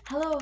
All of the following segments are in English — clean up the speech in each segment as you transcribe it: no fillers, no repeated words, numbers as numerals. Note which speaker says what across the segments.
Speaker 1: Hello,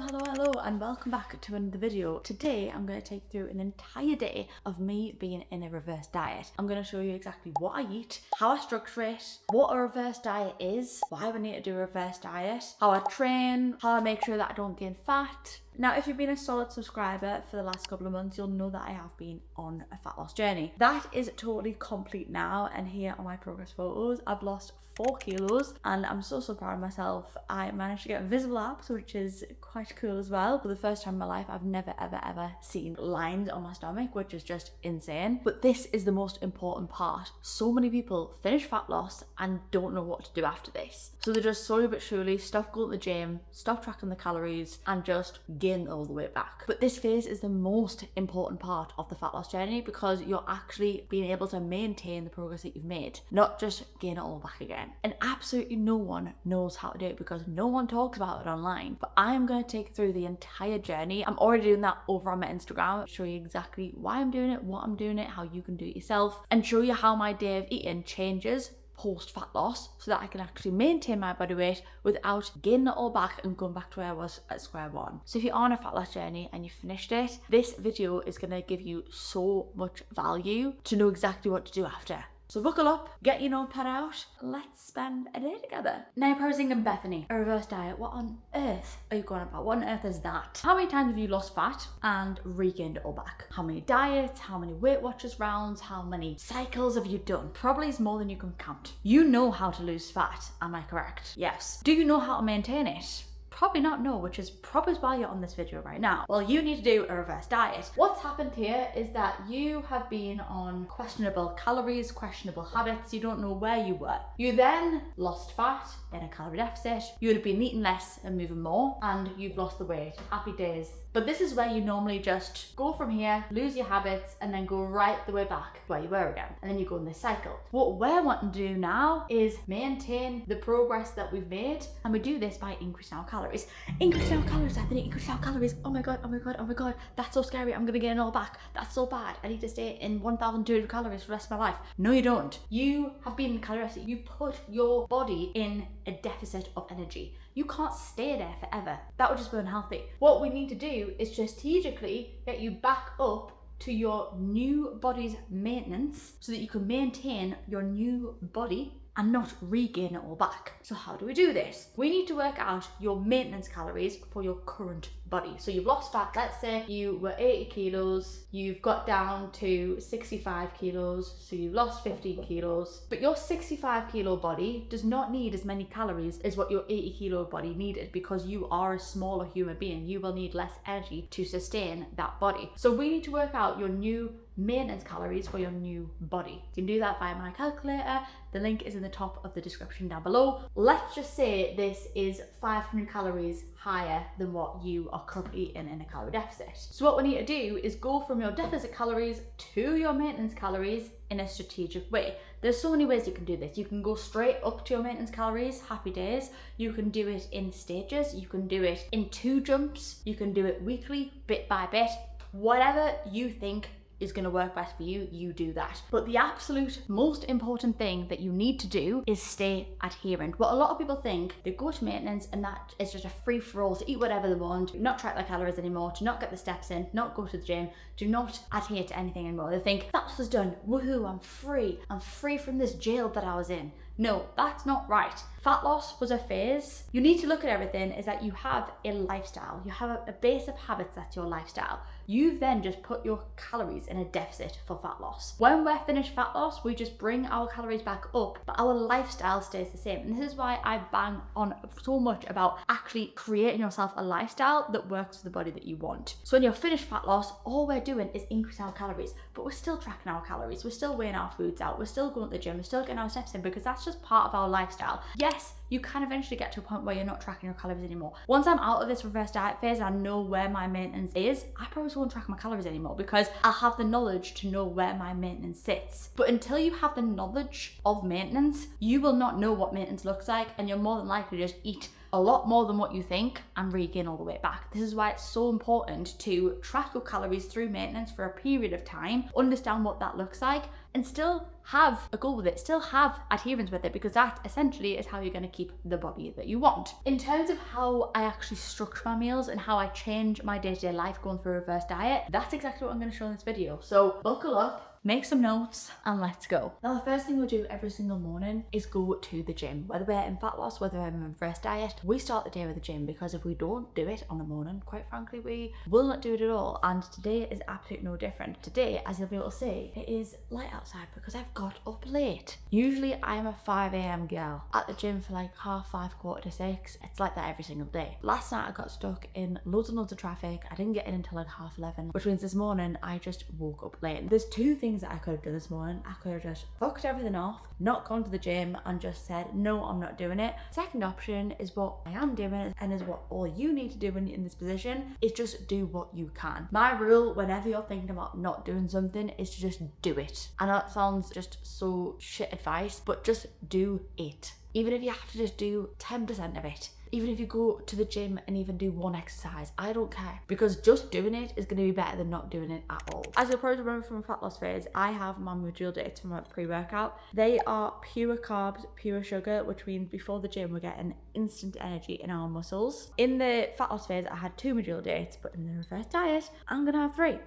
Speaker 1: and welcome back to another video. Today, I'm going to take you through an entire day of me being in a reverse diet. I'm going to show you exactly what I eat, how I structure it, what a reverse diet is, why we need to do a reverse diet, how I train, how I make sure that I don't gain fat. Now, if you've been a solid subscriber for the last couple of months, you'll know that I have been on a fat loss journey. That is totally complete now, and here are my progress photos. I've lost 4 kilos and I'm so proud of myself. I managed to get visible abs, which is quite cool as well. For the first time in my life, I've never ever seen lines on my stomach, which is just insane. But this is the most important part. So many people finish fat loss and don't know what to do after this. So they just slowly but surely stop going to the gym, stop tracking the calories, and just gain all the weight back. But this phase is the most important part of the fat loss journey because you're actually being able to maintain the progress that you've made, not just gain it all back again. And absolutely no one knows how to do it because no one talks about it online. But I am going to take you through the entire journey. I'm already doing that over on my Instagram, show you exactly why I'm doing it, what I'm doing it, how you can do it yourself, and show you how my day of eating changes post fat loss so that I can actually maintain my body weight without gaining it all back and going back to where I was at square one. So if you're on a fat loss journey and you finished it, this video is going to give you so much value to know exactly what to do after. So buckle up, get your notepad out, let's spend a day together. Now you're probably thinking, Bethany, a reverse diet, what on earth are you going about? What on earth is that? How many times have you lost fat and regained it all back? How many diets, how many Weight Watchers rounds, how many cycles have you done? Probably is more than you can count. You know how to lose fat, am I correct? Yes. Do you know how to maintain it? Probably not, no, which is probably why you're on this video right now. Well, you need to do a reverse diet. What's happened here is that you have been on questionable calories, questionable habits. You don't know where you were. You then lost fat in a calorie deficit. You would have been eating less and moving more, and you've lost the weight. Happy days. But this is where you normally just go from here, lose your habits, and then go right the way back where you were again. And then you go in this cycle. What we're wanting to do now is maintain the progress that we've made, and we do this by increasing our calories. Increasing our calories, Anthony, increasing our calories. Oh my god, that's so scary. I'm gonna gain it all back. That's so bad. I need to stay in 1,200 calories for the rest of my life. No, you don't. You have been in calorie deficit. You put your body in a deficit of energy. You can't stay there forever. That would just be unhealthy. What we need to do is strategically get you back up to your new body's maintenance so that you can maintain your new body and not regain it all back. So how do we do this? We need to work out your maintenance calories for your current body. So you've lost fat, let's say you were 80 kilos, you've got down to 65 kilos, so you've lost 15 kilos, but your 65 kilo body does not need as many calories as what your 80 kilo body needed because you are a smaller human being. You will need less energy to sustain that body. So we need to work out your new maintenance calories for your new body. You can do that via my calculator. The link is in the top of the description down below. Let's just say this is 500 calories higher than what you are currently in a calorie deficit. So what we need to do is go from your deficit calories to your maintenance calories in a strategic way. There's so many ways you can do this. You can go straight up to your maintenance calories, happy days. You can do it in stages. You can do it in 2 jumps. You can do it weekly, bit by bit. Whatever you think is going to work best for you, you do that. But the absolute most important thing that you need to do is stay adherent. What a lot of people think, they go to maintenance and that is just a free for all to eat whatever they want, to not track their calories anymore, to not get the steps in, not go to the gym, do not adhere to anything anymore. They think, that was done, woohoo, I'm free from this jail that I was in. No, that's not right. Fat loss was a phase. You need to look at everything is that you have a lifestyle. You have a base of habits that's your lifestyle. You then just put your calories in a deficit for fat loss. When we're finished fat loss, we just bring our calories back up, but our lifestyle stays the same. And this is why I bang on so much about actually creating yourself a lifestyle that works for the body that you want. So when you're finished fat loss, all we're doing is increase our calories, but we're still tracking our calories. We're still weighing our foods out. We're still going to the gym. We're still getting our steps in because that's just part of our lifestyle. Yes, you can eventually get to a point where you're not tracking your calories anymore. Once I'm out of this reverse diet phase and I know where my maintenance is, I probably won't track my calories anymore because I'll have the knowledge to know where my maintenance sits. But until you have the knowledge of maintenance, you will not know what maintenance looks like, and you're more than likely to just eat a lot more than what you think and regain all the way back. This is why it's so important to track your calories through maintenance for a period of time, understand what that looks like, and still have a goal with it, still have adherence with it, because that essentially is how you're going to keep the body that you want. In terms of how I actually structure my meals and how I change my day-to-day life going through a reverse diet, that's exactly what I'm going to show in this video. So buckle up, make some notes, and let's go. Now, the first thing we'll do every single morning is go to the gym. Whether we're in fat loss, whether we're in a reverse diet, we start the day with the gym, because if we don't do it on the morning, quite frankly, we will not do it at all. And today is absolutely no different. Today, as you'll be able to see, it is light outside because I've got up late. Usually I'm a 5 a.m. girl at the gym for like 5:30, 5:45. It's like that every single day. Last night I got stuck in loads and loads of traffic. I didn't get in until like 11:30, which means this morning I just woke up late. There's two things that I could have done this morning. I could have just fucked everything off, not gone to the gym and just said, no, I'm not doing it. Second option is what I am doing, and is what all you need to do when you're in this position, is just do what you can. My rule whenever you're thinking about not doing something is to just do it. I know it sounds just so shit advice, but just do it. Even if you have to just do 10% of it. Even if you go to the gym and even do one exercise, I don't care, because just doing it is going to be better than not doing it at all. As you'll probably remember from a fat loss phase, I have my meal dates from my pre-workout. They are pure carbs, pure sugar, which means before the gym we're getting instant energy in our muscles. In the fat loss phase I had 2 meal dates, but in the reverse diet I'm going to have 3.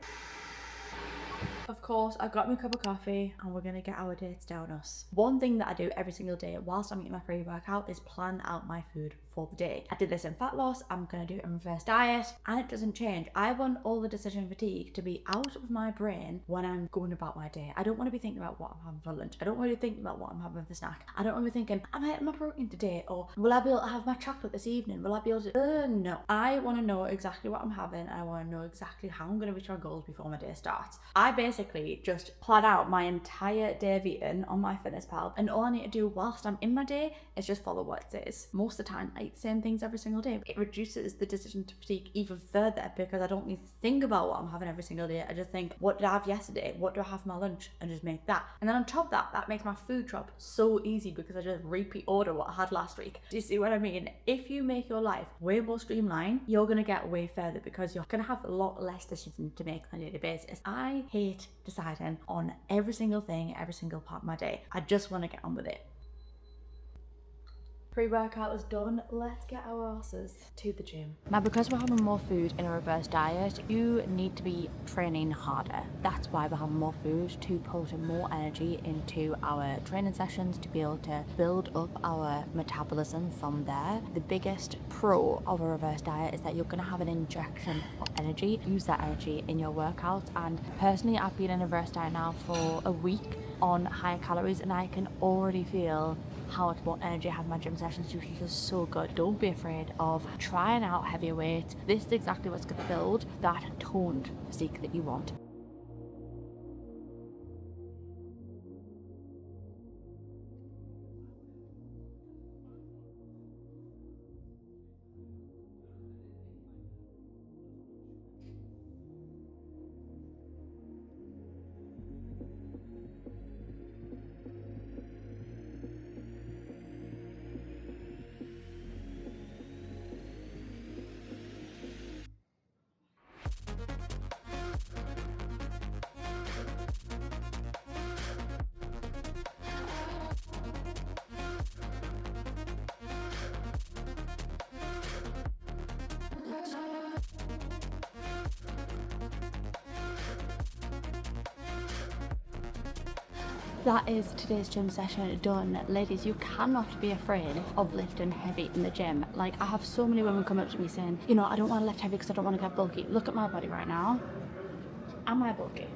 Speaker 1: Of course, I've got my cup of coffee and we're gonna get our dates down us. One thing that I do every single day whilst I'm eating my pre-workout is plan out my food for the day. I did this in fat loss, I'm gonna do it in reverse diet, and it doesn't change. I want all the decision fatigue to be out of my brain when I'm going about my day. I don't want to be thinking about what I'm having for lunch. I don't want to be thinking about what I'm having for snack. I don't want to be thinking, am I hitting my protein today? Or will I be able to have my chocolate this evening? Will I be able to, no. I want to know exactly what I'm having, and I want to know exactly how I'm gonna reach my goals before my day starts. I basically just plan out my entire day of eating on MyFitnessPal, and all I need to do whilst I'm in my day is just follow what it says. Most of the time I eat the same things every single day. It reduces the decision to fatigue even further, because I don't need to think about what I'm having every single day. I just think, what did I have yesterday? What do I have for my lunch? And just make that. And then on top of that, that makes my food shop so easy, because I just repeat order what I had last week. Do you see what I mean? If you make your life way more streamlined, you're gonna get way further, because you're gonna have a lot less decisions to make on a daily basis. I hate deciding on every single thing, every single part of my day. I just want to get on with it. Pre-workout is done, let's get our asses to the gym. Now, because we're having more food in a reverse diet, you need to be training harder. That's why we're having more food, to put more energy into our training sessions, to be able to build up our metabolism from there. The biggest pro of a reverse diet is that you're going to have an injection of energy. Use that energy in your workouts, and personally I've been in a reverse diet now for a week on higher calories, and I can already feel how much more energy I have in my gym sessions, which is so good. Don't be afraid of trying out heavier weights. This is exactly what's going to build that toned physique that you want. That is today's gym session done. Ladies, you cannot be afraid of lifting heavy in the gym. Like, I have so many women come up to me saying, you know, I don't want to lift heavy because I don't want to get bulky. Look at my body right now. Am I bulky?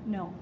Speaker 1: No.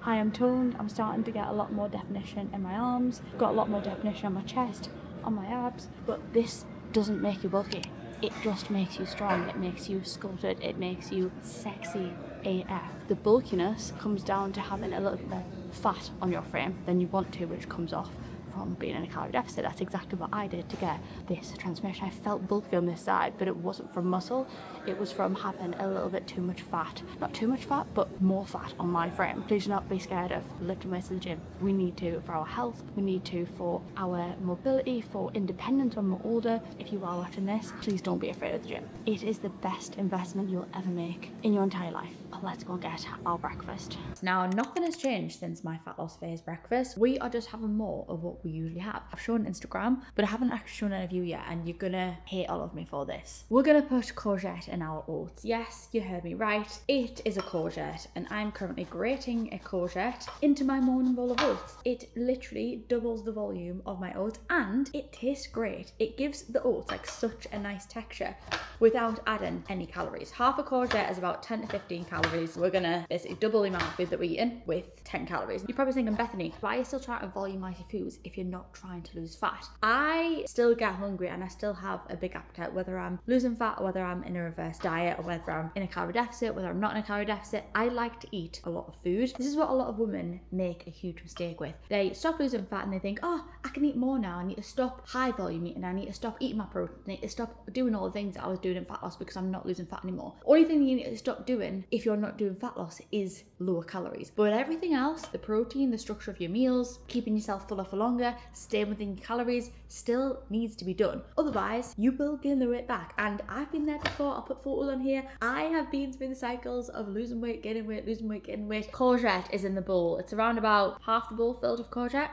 Speaker 1: I am toned. I'm starting to get a lot more definition in my arms. Got a lot more definition on my chest, on my abs. But this doesn't make you bulky. It just makes you strong. It makes you sculpted. It makes you sexy AF. The bulkiness comes down to having a little bit more fat on your frame than you want to, which comes off from being in a calorie deficit. That's exactly what I did to get this transformation. I felt bulky on this side, but it wasn't from muscle. It was from having a little bit too much fat. Not too much fat, but more fat on my frame. Please do not be scared of lifting weights in the gym. We need to for our health. We need to for our mobility, for independence when we're older. If you are watching this, please don't be afraid of the gym. It is the best investment you'll ever make in your entire life. Let's go get our breakfast. Now, nothing has changed since my fat loss phase breakfast. We are just having more of what we usually have. I've shown Instagram, but I haven't actually shown any of you yet, and you're gonna hate all of me for this. We're gonna put courgette in our oats. Yes, you heard me right. It is a courgette, and I'm currently grating a courgette into my morning bowl of oats. It literally doubles the volume of my oats, and it tastes great. It gives the oats like such a nice texture without adding any calories. Half a courgette is about 10 to 15 calories. We're gonna basically double the amount of food that we're eating with 10 calories. You're probably thinking, Bethany, why are you still trying to volumize your foods if you're not trying to lose fat? I still get hungry and I still have a big appetite, whether I'm losing fat or whether I'm in a reverse diet or whether I'm in a calorie deficit, whether I'm not in a calorie deficit. I like to eat a lot of food. This is what a lot of women make a huge mistake with. They stop losing fat and they think, oh, I can eat more now. I need to stop high volume eating. I need to stop eating my protein. I need to stop doing all the things that I was doing in fat loss because I'm not losing fat anymore. Only thing you need to stop doing if you're not doing fat loss is lower calories. But everything else, the protein, the structure of your meals, keeping yourself fuller for longer, staying within your calories, still needs to be done. Otherwise, you will gain the weight back. And I've been there before. I'll put photos on here. I have been through the cycles of losing weight, gaining weight, losing weight, gaining weight. Courgette is in the bowl. It's around about half the bowl filled with courgette.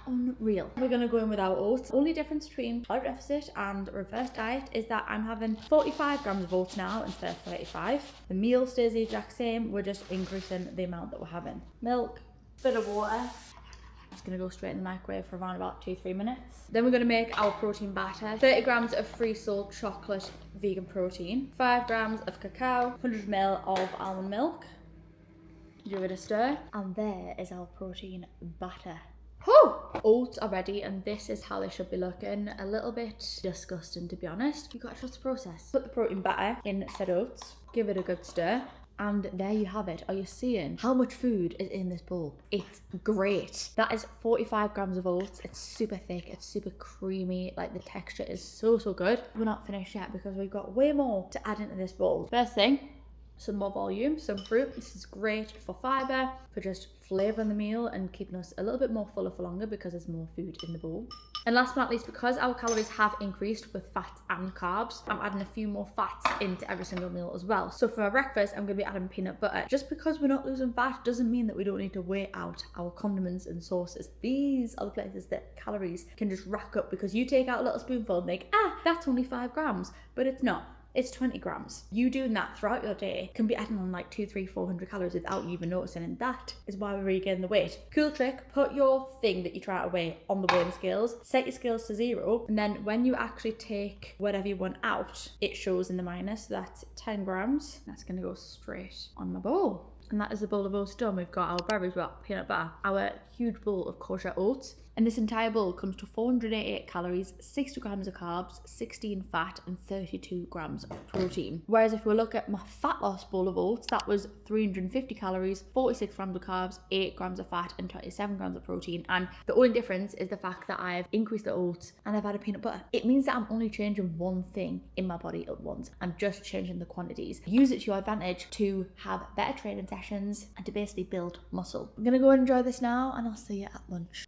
Speaker 1: Unreal. We're gonna go in with our oats. Only difference between calorie deficit and reverse diet is that I'm having 45 grams of oats now instead of 35. The meal stays the exact same. We're just increasing the amount that we're having. Milk, bit of water. It's gonna go straight in the microwave for around about 2-3 minutes. Then we're gonna make our protein batter. 30 grams of free salt chocolate vegan protein, 5 grams of cacao, 100 ml of almond milk. Give it a stir. And there is our protein batter. Whew! Oats are ready and this is how they should be looking. A little bit disgusting, to be honest. You've got to trust the process. Put the protein batter in said oats, give it a good stir, and there you have it. Are you seeing how much food is in this bowl? It's great. That is 45 grams of oats. It's super thick, it's super creamy, like the texture is so good. We're not finished yet because we've got way more to add into this bowl. First thing, some more volume, some fruit. This is great for fibre, for just flavouring the meal and keeping us a little bit more fuller for longer because there's more food in the bowl. And last but not least, because our calories have increased with fats and carbs, I'm adding a few more fats into every single meal as well. So for my breakfast, I'm going to be adding peanut butter. Just because we're not losing fat doesn't mean that we don't need to weigh out our condiments and sauces. These are the places that calories can just rack up because you take out a little spoonful and think, that's only 5 grams, but it's not. It's 20 grams. You doing that throughout your day can be adding on like 200, 300, 400 calories without you even noticing, and that is why we're regaining the weight. Cool trick, put your thing that you try to weigh on the weighing scales, set your scales to 0, and then when you actually take whatever you want out, it shows in the minus. So that's 10 grams. That's gonna go straight on my bowl. And that is the bowl of oats done. We've got our berries, we've got peanut butter, our huge bowl of kosher oats. And this entire bowl comes to 488 calories, 60 grams of carbs, 16 fat, and 32 grams of protein. Whereas if we look at my fat loss bowl of oats, that was 350 calories, 46 grams of carbs, 8 grams of fat, and 27 grams of protein. And the only difference is the fact that I've increased the oats and I've added peanut butter. It means that I'm only changing one thing in my body at once. I'm just changing the quantities. Use it to your advantage to have better training sessions and to basically build muscle. I'm gonna go and enjoy this now and I'll see you at lunch.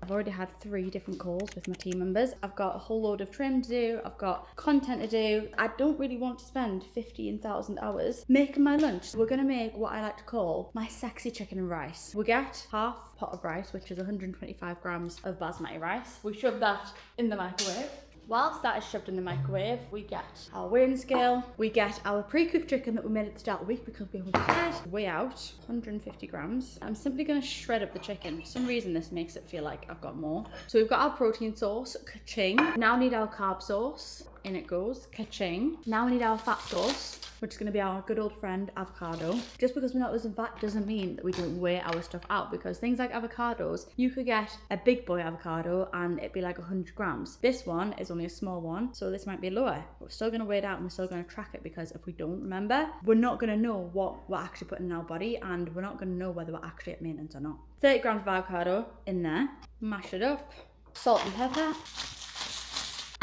Speaker 1: I've already had 3 different calls with my team members. I've got a whole load of training to do. I've got content to do. I don't really want to spend 15,000 hours making my lunch. We're gonna make what I like to call my sexy chicken and rice. We get half pot of rice, which is 125 grams of basmati rice. We shove that in the microwave. Whilst that is shoved in the microwave, we get our weighing scale, we get our pre-cooked chicken that we made at the start of the week because we were prepared. Weigh out 150 grams. I'm simply going to shred up the chicken. For some reason, this makes it feel like I've got more. So we've got our protein sauce, ka-ching. Now we need our carb sauce. In it goes, ka-ching. Now we need our fat sauce. which is going to be our good old friend avocado. Just because we're not losing fat doesn't mean that we don't weigh our stuff out, because things like avocados, you could get a big boy avocado and it'd be like 100 grams. This one is only a small one, so this might be lower. But we're still going to weigh it out and we're still going to track it, because if we don't remember, we're not going to know what we're actually putting in our body, and we're not going to know whether we're actually at maintenance or not. 30 grams of avocado in there, mash it up, salt and pepper.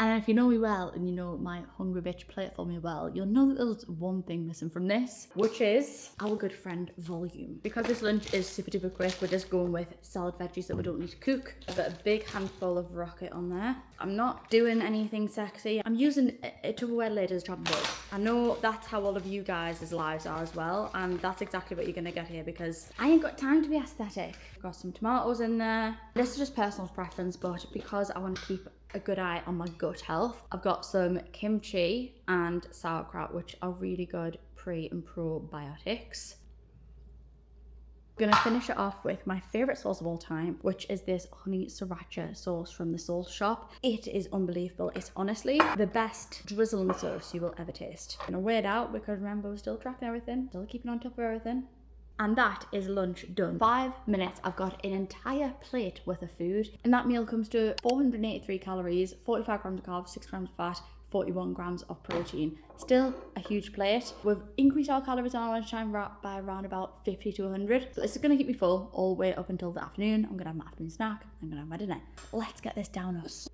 Speaker 1: And if you know me well, and you know my hungry bitch plate for me well, you'll know that there's one thing missing from this, which is our good friend volume. Because this lunch is super duper quick, we're just going with salad veggies that we don't need to cook. I've got a big handful of rocket on there. I'm not doing anything sexy. I'm using a Tupperware lid as a chopping board. I know that's how all of you guys' lives are as well, and that's exactly what you're gonna get here, because I ain't got time to be aesthetic. I've got some tomatoes in there. This is just personal preference, but because I want to keep a good eye on my gut health, I've got some kimchi and sauerkraut, which are really good pre and probiotics. Gonna finish it off with my favorite sauce of all time, which is this honey sriracha sauce from the sauce shop. It is unbelievable. It's honestly the best drizzling sauce you will ever taste. Gonna weigh it out, because remember, we're still tracking everything, still keeping on top of everything. And that is lunch done. 5 minutes, I've got an entire plate worth of food, and that meal comes to 483 calories, 45 grams of carbs, 6 grams of fat, 41 grams of protein. Still a huge plate. We've increased our calories on lunchtime by around about 50 to 100. So this is gonna keep me full all the way up until the afternoon. I'm gonna have my afternoon snack, I'm gonna have my dinner. Let's get this down us.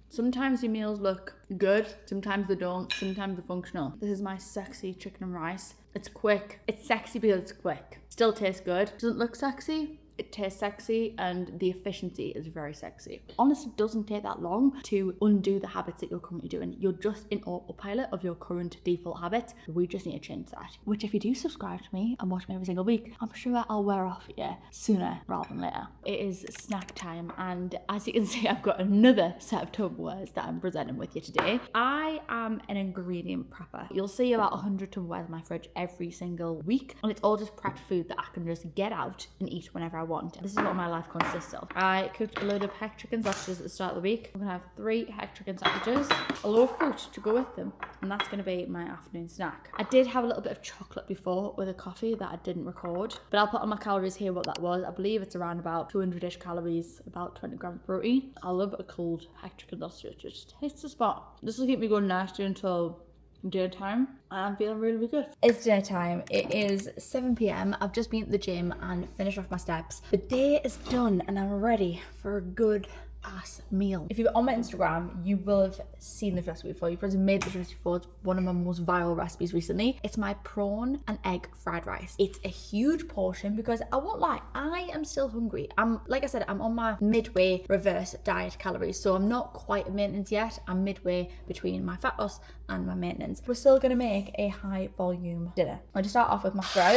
Speaker 1: Sometimes your meals look good, sometimes they don't, sometimes they're functional. This is my sexy chicken and rice. It's quick. It's sexy because it's quick. Still tastes good. Doesn't look sexy. It tastes sexy, and the efficiency is very sexy. Honestly, it doesn't take that long to undo the habits that you're currently doing. You're just in autopilot of your current default habits. We just need to change that. Which, if you do subscribe to me and watch me every single week, I'm sure I'll wear off here sooner rather than later. It is snack time, and as you can see, I've got another set of Tupperwares that I'm presenting with you today. I am an ingredient prepper. You'll see about 100 Tupperwares in my fridge every single week, and it's all just prepped food that I can just get out and eat whenever I want. This is what my life consists of. I cooked a load of heck chicken sausages at the start of the week. I'm gonna have 3 heck chicken sausages, a load of fruit to go with them, and that's gonna be my afternoon snack. I did have a little bit of chocolate before with a coffee that I didn't record, but I'll put on my calories here what that was. I believe it's around about 200-ish calories, about 20 grams of protein. I love a cold heck chicken sausage. It just hits the spot. This will keep me going nasty until dinner time, and I'm feeling really, really good. It's dinner time. It is 7 p.m. I've just been at the gym and finished off my steps. The day is done and I'm ready for a good ass meal. If you're on my Instagram, you will have seen this recipe before. You probably made this recipe before. It's one of my most viral recipes recently. It's my prawn and egg fried rice. It's a huge portion because I won't lie, I am still hungry. Like I said, I'm on my midway reverse diet calories, so I'm not quite at maintenance yet. I'm midway between my fat loss and my maintenance. We're still gonna make a high volume dinner. I'm gonna start off with my fry.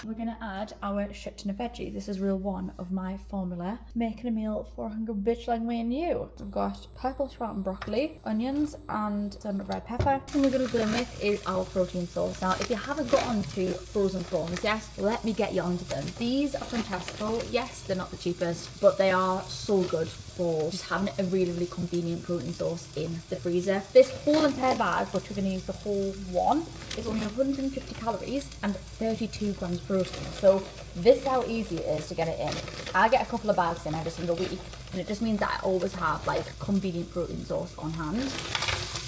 Speaker 1: We're gonna add our shit ton of veggies. This is rule 1 of my formula, making a meal for a hungry bitch like me and you. I've got purple sprout and broccoli, onions, and some red pepper. And we're gonna go in with is our protein sauce. Now, if you haven't got onto frozen prawns, yes, let me get you onto them. These are from Tesco. Yes, they're not the cheapest, but they are so good for just having a really, really convenient protein sauce in the freezer. This whole entire bag, which we're gonna use the whole one, is only 150 calories and 32 grams protein. So this is how easy it is to get it in. I get a couple of bags in every single week, and it just means that I always have like convenient protein sauce on hand.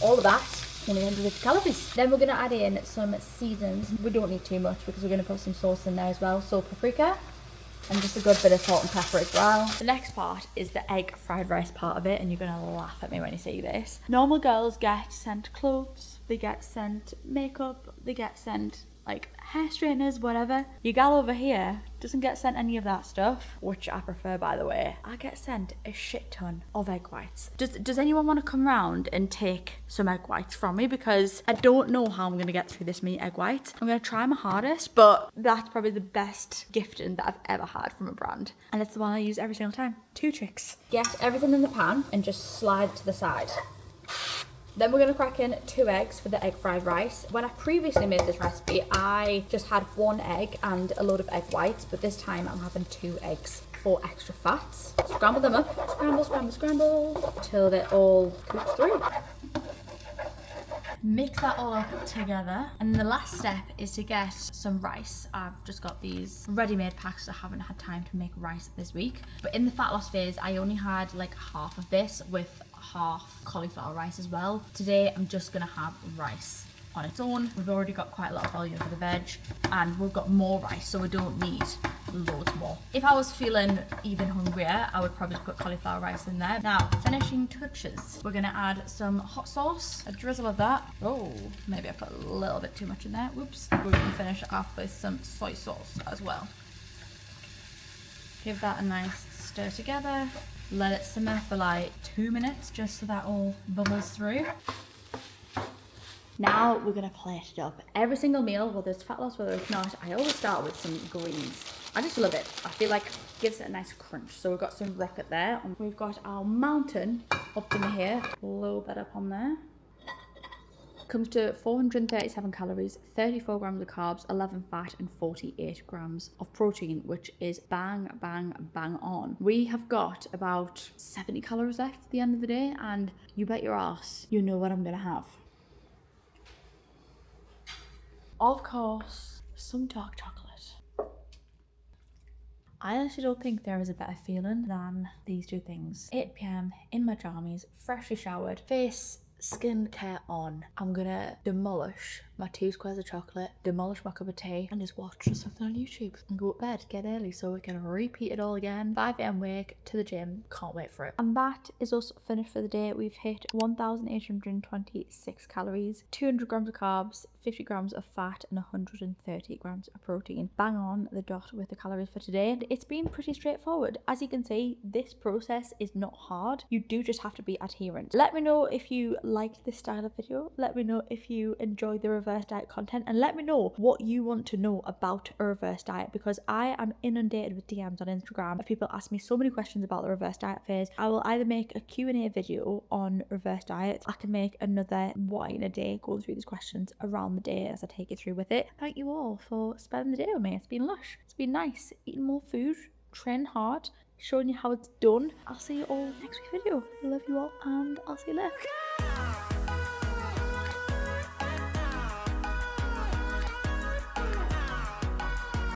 Speaker 1: All of that, only 150 calories. Then we're gonna add in some seasonings. We don't need too much because we're gonna put some sauce in there as well. So paprika, and just a good bit of salt and pepper as well. The next part is the egg fried rice part of it, and you're gonna laugh at me when you see this. Normal girls get sent clothes, they get sent makeup, they get sent like hair straighteners, whatever. Your gal over here doesn't get sent any of that stuff, which I prefer, by the way. I get sent a shit ton of egg whites. Does anyone want to come round and take some egg whites from me? Because I don't know how I'm gonna get through this many egg whites. I'm gonna try my hardest, but that's probably the best gifting that I've ever had from a brand, and it's the one I use every single time. 2 tricks. Get everything in the pan and just slide it to the side. Then we're going to crack in 2 eggs for the egg fried rice. When I previously made this recipe, I just had 1 egg and a load of egg whites, but this time I'm having 2 eggs for extra fats. Scramble them up, scramble, scramble, scramble, till they're all cooked through. mix that all up together. And the last step is to get some rice. I've just got these ready-made packs. I haven't had time to make rice this week. But in the fat loss phase, I only had like half of this with half cauliflower rice as well. Today, I'm just gonna have rice on its own. We've already got quite a lot of volume for the veg, and we've got more rice, so we don't need loads more. If I was feeling even hungrier, I would probably put cauliflower rice in there. Now, finishing touches. We're gonna add some hot sauce, a drizzle of that. Oh, maybe I put a little bit too much in there. Whoops. We're gonna finish it off with some soy sauce as well. Give that a nice stir together. Let it simmer for like 2 minutes, just so that all bubbles through. Now we're gonna plate it up. Every single meal, whether it's fat loss, whether it's not, I always start with some greens. I just love it. I feel like it gives it a nice crunch. So we've got some rocket there, and we've got our mountain up in here. Load that up on there. Comes to 437 calories, 34 grams of carbs, 11 fat, and 48 grams of protein, which is bang, bang, bang on. We have got about 70 calories left at the end of the day, and you bet your ass you know what I'm gonna have. Of course, some dark chocolate. I honestly don't think there is a better feeling than these two things. 8 p.m. in my jammies, freshly showered, face, skincare on. I'm gonna demolish my 2 squares of chocolate, demolish my cup of tea, and just watch something on YouTube and go to bed, get early so we can repeat it all again. 5 a.m. wake to the gym, can't wait for it. And that is us finished for the day. We've hit 1,826 calories, 200 grams of carbs, 50 grams of fat, and 130 grams of protein. Bang on the dot with the calories for today. It's been pretty straightforward. As you can see, this process is not hard. You do just have to be adherent. Let me know if you liked this style of video. Let me know if you enjoyed the reverse diet content, and let me know what you want to know about a reverse diet, because I am inundated with DMs on Instagram of people ask me so many questions about the reverse diet phase. I will either make a Q&A video on reverse diets. I can make another what in a day, go through these questions around the day as I take you through with it. Thank you all for spending the day with me. It's been lush. It's been nice eating more food, training hard, showing you how it's done. I'll see you all next week's video. Love you all, and I'll see you later.